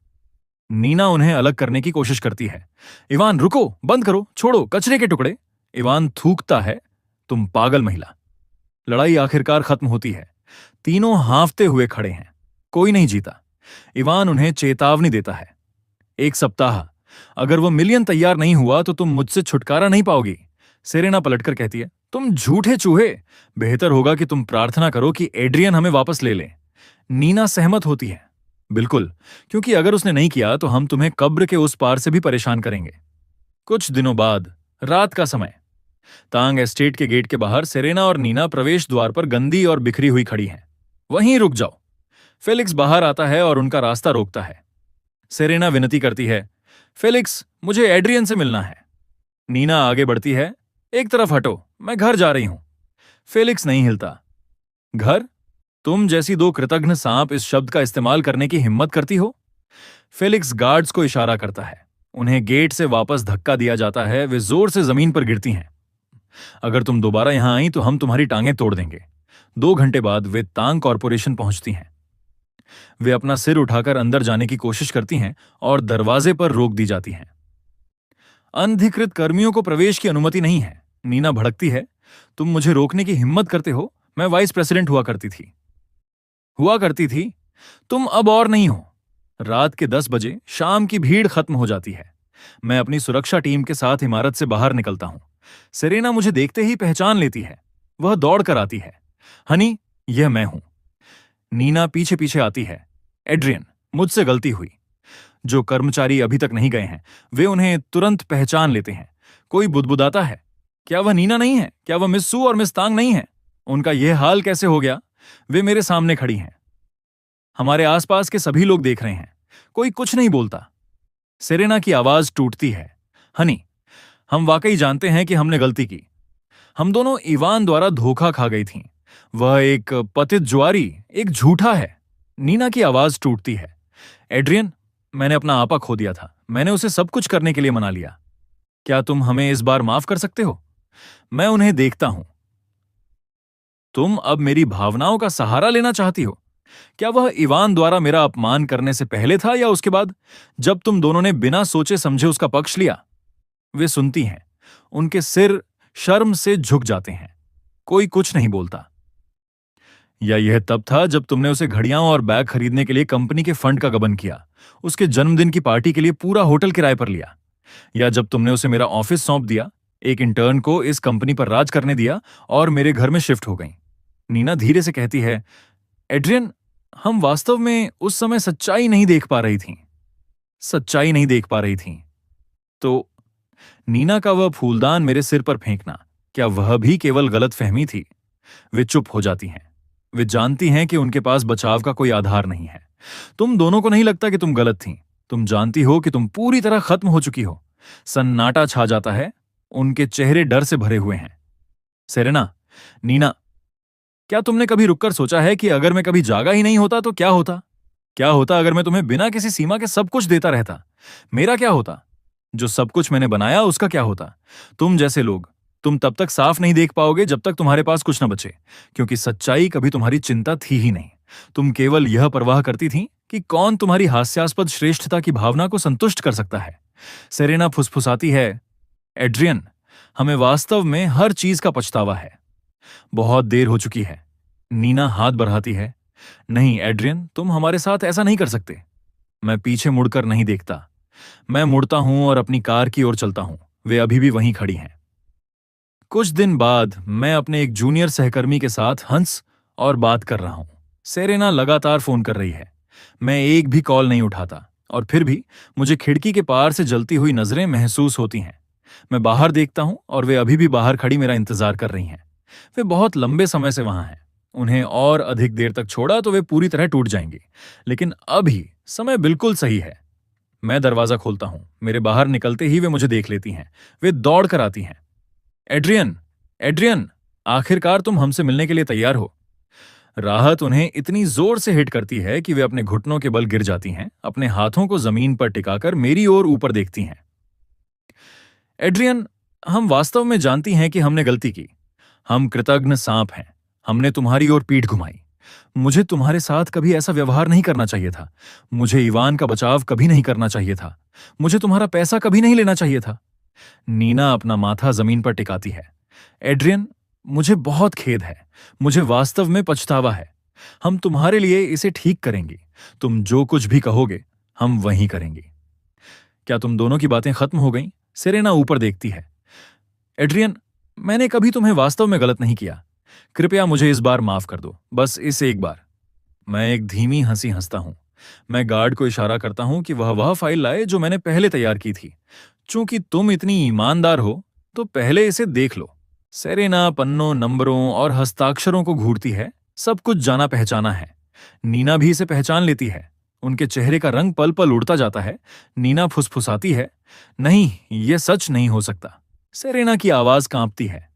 नीना उन्हें अलग करने की कोशिश करती है। इवान रुको, बंद करो, छोड़ो, कचरे के टुकड़े। इवान थूकता है। तुम पागल महिला। लड़ाई आखिरकार खत्म होती है। तीनों हांफते हुए खड़े हैं। कोई नहीं जीता। इवान उन्हें चेतावनी देता है। 1 सप्ताह। अगर वो मिलियन तैयार नहीं हुआ तो तुम मुझसे छुटकारा नहीं पाओगी। सेरेना पलटकर कहती है, तुम झूठे चूहे। बेहतर होगा कि तुम प्रार्थना करो कि एड्रियन हमें वापस ले ले। नीना सहमत होती है। बिल्कुल, क्योंकि अगर उसने नहीं किया तो हम तुम्हें कब्र के उस पार से भी परेशान करेंगे। कुछ दिनों बाद, रात का समय। तांग एस्टेट के गेट के बाहर सेरेना और नीना प्रवेश द्वार पर गंदी और बिखरी हुई खड़ी हैं। वहीं रुक जाओ। फेलिक्स बाहर आता है और उनका रास्ता रोकता है। सेरेना विनती करती है, फेलिक्स, मुझे एड्रियन से मिलना है। नीना आगे बढ़ती है। एक तरफ हटो, मैं घर जा रही हूं। फेलिक्स नहीं हिलता। घर? तुम जैसी दो कृतघ्न सांप इस शब्द का इस्तेमाल करने की हिम्मत करती हो? फेलिक्स गार्ड्स को इशारा करता है। उन्हें गेट से वापस धक्का दिया जाता है। वे जोर से जमीन पर गिरती हैं। अगर तुम दोबारा यहां आई तो हम तुम्हारी टांगें तोड़ देंगे। 2 घंटे बाद वे तांग कॉरपोरेशन पहुंचती हैं। वे अपना सिर उठाकर अंदर जाने की कोशिश करती हैं और दरवाजे पर रोक दी जाती हैं। अनधिकृत कर्मियों को प्रवेश की अनुमति नहीं है। नीना भड़कती है। तुम मुझे रोकने की हिम्मत करते हो? मैं वाइस प्रेसिडेंट हुआ करती थी। तुम अब और नहीं हो। रात के 10 बजे शाम की भीड़ खत्म हो जाती है। मैं अपनी सुरक्षा टीम के साथ इमारत से बाहर निकलता हूं। सेरेना मुझे देखते ही पहचान लेती है। वह दौड़ कर आती है। हनी, यह मैं हूं। नीना पीछे पीछे आती है। एड्रियन, मुझसे गलती हुई। जो कर्मचारी अभी तक नहीं गए हैं वे उन्हें तुरंत पहचान लेते हैं। कोई बुदबुदाता है, क्या वह नीना नहीं है? क्या वह मिस सू और मिस तांग नहीं है? उनका यह हाल कैसे हो गया? वे मेरे सामने खड़ी हैं। हमारे आसपास के सभी लोग देख रहे हैं। कोई कुछ नहीं बोलता। सेरेना की आवाज टूटती है। हनी, हम वाकई जानते हैं कि हमने गलती की। हम दोनों इवान द्वारा धोखा खा गई थीं। वह एक पतित जुआरी, एक झूठा है। नीना की आवाज टूटती है। एड्रियन, मैंने अपना आपा खो दिया था। मैंने उसे सब कुछ करने के लिए मना लिया। क्या तुम हमें इस बार माफ कर सकते हो? मैं उन्हें देखता हूं। तुम अब मेरी भावनाओं का सहारा लेना चाहती हो? क्या वह इवान द्वारा मेरा अपमान करने से पहले था या उसके बाद, जब तुम दोनों ने बिना सोचे समझे उसका पक्ष लिया? वे सुनती हैं। उनके सिर शर्म से झुक जाते हैं। कोई कुछ नहीं बोलता। या यह तब था जब तुमने उसे घड़ियां और बैग खरीदने के लिए कंपनी के फंड का गबन किया, उसके जन्मदिन की पार्टी के लिए पूरा होटल किराए पर लिया, या जब तुमने उसे मेरा ऑफिस सौंप दिया, एक इंटर्न को इस कंपनी पर राज करने दिया और मेरे घर में शिफ्ट हो गई। नीना धीरे से कहती है, एड्रियन, हम वास्तव में उस समय सच्चाई नहीं देख पा रही थीं। सच्चाई नहीं देख पा रही थीं। तो नीना का वह फूलदान मेरे सिर पर फेंकना, क्या वह भी केवल गलतफहमी थी? वे चुप हो जाती हैं। वे जानती हैं कि उनके पास बचाव का कोई आधार नहीं है। तुम दोनों को नहीं लगता कि तुम गलत थीं। तुम जानती हो कि तुम पूरी तरह खत्म हो चुकी हो। सन्नाटा छा जाता है। उनके चेहरे डर से भरे हुए हैं। सेरेना, नीना, क्या तुमने कभी रुककर सोचा है कि अगर मैं कभी जागा ही नहीं होता तो क्या होता? क्या होता अगर मैं तुम्हें बिना किसी सीमा के सब कुछ देता रहता? मेरा क्या होता? जो सब कुछ मैंने बनाया उसका क्या होता? तुम जैसे लोग, तुम तब तक साफ नहीं देख पाओगे जब तक तुम्हारे पास कुछ न बचे, क्योंकि सच्चाई कभी तुम्हारी चिंता थी ही नहीं। तुम केवल यह परवाह करती थी कि कौन तुम्हारी हास्यास्पद श्रेष्ठता की भावना को संतुष्ट कर सकता है। सेरेना फुसफुसाती है, एड्रियन, हमें वास्तव में हर चीज का पछतावा है। बहुत देर हो चुकी है। नीना हाथ बढ़ाती है, नहीं एड्रियन, तुम हमारे साथ ऐसा नहीं कर सकते। मैं पीछे मुड़कर नहीं देखता। मैं मुड़ता हूं और अपनी कार की ओर चलता हूं। वे अभी भी वहीं खड़ी हैं। कुछ दिन बाद मैं अपने एक जूनियर सहकर्मी के साथ हंस और बात कर रहा हूं। सेरेना लगातार फोन कर रही है। मैं एक भी कॉल नहीं उठाता, और फिर भी मुझे खिड़की के पार से जलती हुई नजरें महसूस होती हैं। मैं बाहर देखता हूं और वे अभी भी बाहर खड़ी मेरा इंतजार कर रही हैं। वे बहुत लंबे समय से वहां हैं। उन्हें और अधिक देर तक छोड़ा तो वे पूरी तरह टूट जाएंगी, लेकिन अभी समय बिल्कुल सही है। मैं दरवाजा खोलता हूं। मेरे बाहर निकलते ही वे मुझे देख लेती हैं। वे दौड़ कर आती हैं। एड्रियन, एड्रियन, आखिरकार तुम हमसे मिलने के लिए तैयार हो। राहत उन्हें इतनी जोर से हिट करती है कि वे अपने घुटनों के बल गिर जाती हैं, अपने हाथों को जमीन पर टिकाकर मेरी ओर ऊपर देखती हैं। एड्रियन, हम वास्तव में जानती हैं कि हमने गलती की। हम कृतघ्न सांप हैं। हमने तुम्हारी ओर पीठ घुमाई। मुझे तुम्हारे साथ कभी ऐसा व्यवहार नहीं करना चाहिए था। मुझे इवान का बचाव कभी नहीं करना चाहिए था। मुझे तुम्हारा पैसा कभी नहीं लेना चाहिए था। नीना अपना माथा जमीन पर टिकाती है। एड्रियन, मुझे बहुत खेद है। मुझे वास्तव में पछतावा है। हम तुम्हारे लिए इसे ठीक करेंगे। तुम जो कुछ भी कहोगे हम वही करेंगे। क्या तुम दोनों की बातें खत्म हो गईं? सेरेना ऊपर देखती है। एड्रियन, मैंने कभी तुम्हें वास्तव में गलत नहीं किया। कृपया मुझे इस बार माफ कर दो, बस इस एक बार। मैं एक धीमी हंसी हंसता हूं। मैं गार्ड को इशारा करता हूं कि वह फाइल लाए जो मैंने पहले तैयार की थी। चूंकि तुम इतनी ईमानदार हो तो पहले इसे देख लो। सेरेना पन्नों, नंबरों और हस्ताक्षरों को घूरती है। सब कुछ जाना पहचाना है। नीना भी इसे पहचान लेती है। उनके चेहरे का रंग पल पल उड़ता जाता है। नीना फुसफुसाती है, नहीं, यह सच नहीं हो सकता। सेरेना की आवाज कांपती है।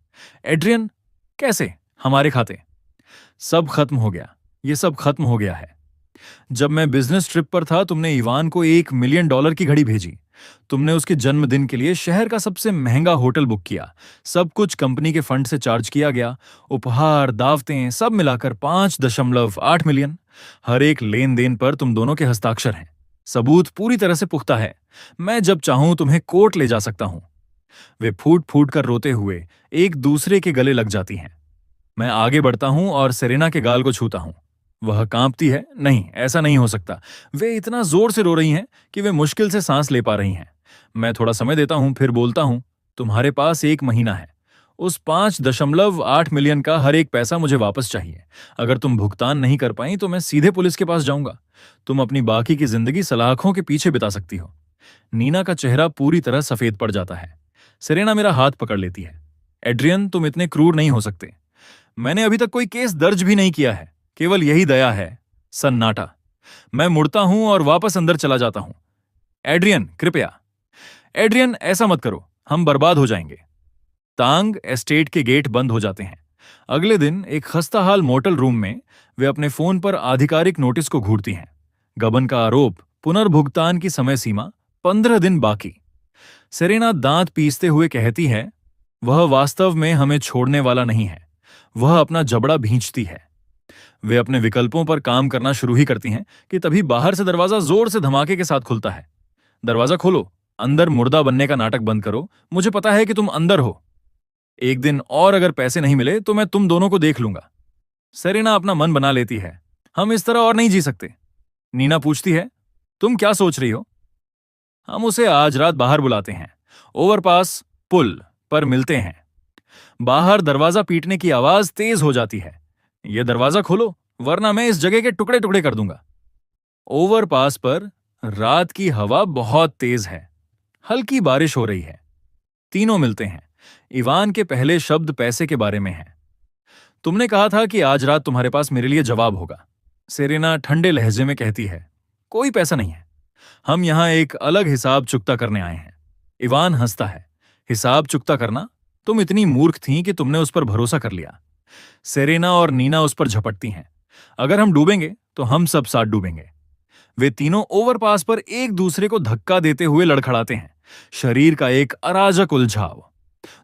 एड्रियन, कैसे? हमारे खाते? सब खत्म हो गया। ये सब खत्म हो गया है। जब मैं बिजनेस ट्रिप पर था तुमने इवान को $1 मिलियन की घड़ी भेजी। तुमने उसके जन्मदिन के लिए शहर का सबसे महंगा होटल बुक किया। सब कुछ कंपनी के फंड से चार्ज किया गया। उपहार, दावतें, सब मिलाकर 5.8 मिलियन। हर एक लेन देन पर तुम दोनों के हस्ताक्षर हैं। सबूत पूरी तरह से पुख्ता है। मैं जब चाहूं तुम्हें कोर्ट ले जा सकता हूं। वे फूट फूट कर रोते हुए एक दूसरे के गले लग जाती हैं। मैं आगे बढ़ता हूं और सेरेना के गाल को छूता हूं। वह कांपती है, नहीं, ऐसा नहीं हो सकता। वे इतना जोर से रो रही हैं कि वे मुश्किल से सांस ले पा रही हैं। मैं थोड़ा समय देता हूं, फिर बोलता हूं, तुम्हारे पास 1 महीना है। उस 5.8 मिलियन का हर एक पैसा मुझे वापस चाहिए। अगर तुम भुगतान नहीं कर पाई तो मैं सीधे पुलिस के पास जाऊंगा। तुम अपनी बाकी की जिंदगी सलाखों के पीछे बिता सकती हो। नीना का चेहरा पूरी तरह सफेद पड़ जाता है। सेरेना मेरा हाथ पकड़ लेती है। एड्रियन, तुम इतने क्रूर नहीं हो सकते। मैंने अभी तक कोई केस दर्ज भी नहीं किया है। केवल यही दया है। सन्नाटा। मैं मुड़ता हूं और वापस अंदर चला जाता हूं। एड्रियन, कृपया। एड्रियन, ऐसा मत करो, हम बर्बाद हो जाएंगे। तांग एस्टेट के गेट बंद हो जाते हैं। अगले दिन एक खस्ताहाल मोटल रूम में वे अपने फोन पर आधिकारिक नोटिस को घूरती हैं। गबन का आरोप, पुनर्भुगतान की समय सीमा, 15 दिन बाकी। सेरेना दांत पीसते हुए कहती है, वह वास्तव में हमें छोड़ने वाला नहीं है। वह अपना जबड़ा भींचती है। वे अपने विकल्पों पर काम करना शुरू ही करती हैं कि तभी बाहर से दरवाजा जोर से धमाके के साथ खुलता है। दरवाजा खोलो, अंदर मुर्दा बनने का नाटक बंद करो, मुझे पता है कि तुम अंदर हो। एक दिन और अगर पैसे नहीं मिले तो मैं तुम दोनों को देख लूंगा। सेरेना अपना मन बना लेती है, हम इस तरह और नहीं जी सकते। नीना पूछती है, तुम क्या सोच रही हो? हम उसे आज रात बाहर बुलाते हैं, ओवरपास पुल पर मिलते हैं। बाहर दरवाजा पीटने की आवाज तेज हो जाती है। यह दरवाजा खोलो वरना मैं इस जगह के टुकड़े टुकड़े कर दूंगा। ओवरपास पर रात की हवा बहुत तेज है, हल्की बारिश हो रही है। तीनों मिलते हैं। इवान के पहले शब्द पैसे के बारे में हैं। तुमने कहा था कि आज रात तुम्हारे पास मेरे लिए जवाब होगा। सेरेना ठंडे लहजे में कहती है, कोई पैसा नहीं है, हम यहां एक अलग हिसाब चुकता करने आए हैं। इवान हंसता है, हिसाब चुकता करना? तुम इतनी मूर्ख थी कि तुमने उस पर भरोसा कर लिया। सेरेना और नीना उस पर झपटती हैं, अगर हम डूबेंगे तो हम सब साथ डूबेंगे। वे तीनों ओवरपास पर एक दूसरे को धक्का देते हुए लड़खड़ाते हैं, शरीर का एक अराजक उलझाव।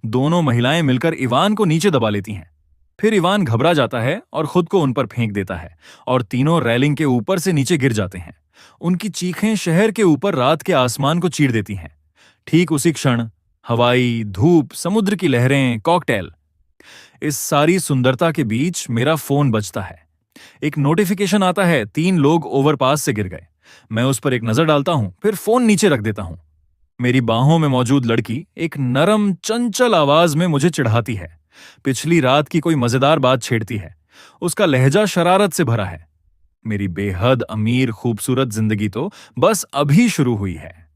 दोनों महिलाएं मिलकर इवान को नीचे दबा लेती हैं। फिर इवान घबरा जाता है और खुद को उन पर फेंक देता है और तीनों रेलिंग के ऊपर से नीचे गिर जाते हैं। उनकी चीखें शहर के ऊपर रात के आसमान को चीर देती हैं। ठीक उसी क्षण हवाई, धूप, समुद्र की लहरें, कॉकटेल, इस सारी सुंदरता के बीच मेरा फोन बजता है। एक नोटिफिकेशन आता है, 3 लोग ओवरपास से गिर गए। मैं उस पर एक नजर डालता हूं, फिर फोन नीचे रख देता हूं। मेरी बाहों में मौजूद लड़की एक नरम चंचल आवाज में मुझे चिढ़ाती है। पिछली रात की कोई मजेदार बात छेड़ती है। उसका लहजा शरारत से भरा है। मेरी बेहद अमीर खूबसूरत जिंदगी तो बस अभी शुरू हुई है।